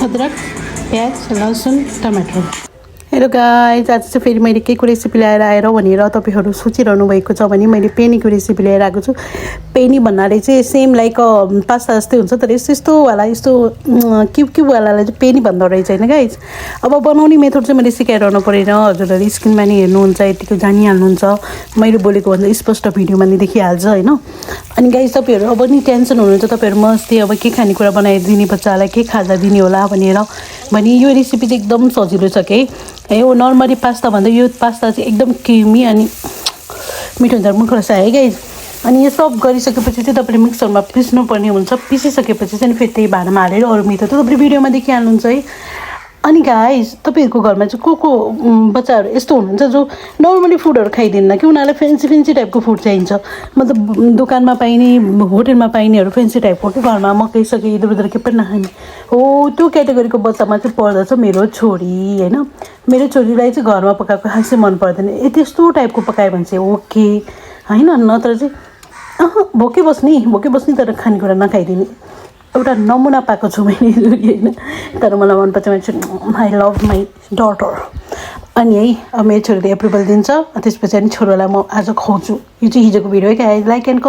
अदरक, प्याज, लसुन, टमाटर। हेलो गाइस, आज चाहिँ फेरि मैले केको रेसिपी ल्याएर आएर भनेर तपाईँहरू सोचिरहनु भएको छ भने मैले पेनीको रेसिपी ल्याएर आएको छु। पेनी भन्नाले चाहिँ सेम लाइक पास्ता जस्तै हुन्छ, तर यस्तोवाला यस्तो क्युबवालालाई चाहिँ पेनी भन्दो रहेछ होइन गाइस। अब बनाउने मेथड चाहिँ मैले सिकाइरहनु परेन, हजुरहरू स्क्रिनमा नि हेर्नुहुन्छ, यतिको जानिहाल्नुहुन्छ। मैले बोलेको भन्दा स्पष्ट भिडियोमा नि देखिहाल्छ होइन। अनि गाइस तपाईँहरू अब नि टेन्सन हुनुहुन्छ, तपाईँहरू मस्ती अब के खानेकुरा बनाइदिने बच्चालाई के खाजा दिने होला भनेर। भने यो रेसिपी चाहिँ एकदम सजिलो छ कि यो नर्मली पास्ता भन्दा यो पास्ता चाहिँ एकदम क्रिमी अनि मिठो हुन्छ, मुख रस है गाइस। अनि यो सब गरिसकेपछि चाहिँ तपाईँले मिक्सरमा पिस्नुपर्ने हुन्छ। पिसिसकेपछि चाहिँ फेरि त्यही भाँडामा हालेर अरू मेथड त तपाईँले भिडियोमा देखिहाल्नुहुन्छ है। अनि गाइस तपाईँहरूको घरमा चाहिँ को बच्चाहरू यस्तो हुनुहुन्छ जो नर्मली फुडहरू खाइदिन्न कि, उनीहरूलाई फेन्सी टाइपको फुड चाहिन्छ। मतलब दोकानमा पाइने होटेलमा पाइनेहरू फेन्सी टाइपको कि घरमा मकै सके इधर उधर के पनि नखाने हो, त्यो क्याटेगोरीको बच्चामा चाहिँ पर्दछ मेरो छोरी होइन। मेरो छोरीलाई चाहिँ घरमा पकाएको खासै मन पर्दैन। त्यस्तो टाइपको पकायो भने चाहिँ ओके होइन, नत्र चाहिँ भोकै बस्ने तर खानेकुरा नखाइदिने एउटा नमुना पाएको छु मैले होइन। तर मलाई मनपर्छ, आई लभ माई डटर। अनि है अब मेरो छोरीले एप्रुभल दिन्छ, त्यसपछि अनि छोरालाई म आज खुवाउँछु। यो चाहिँ हिजोको भिडियो है, लाइक एन्ड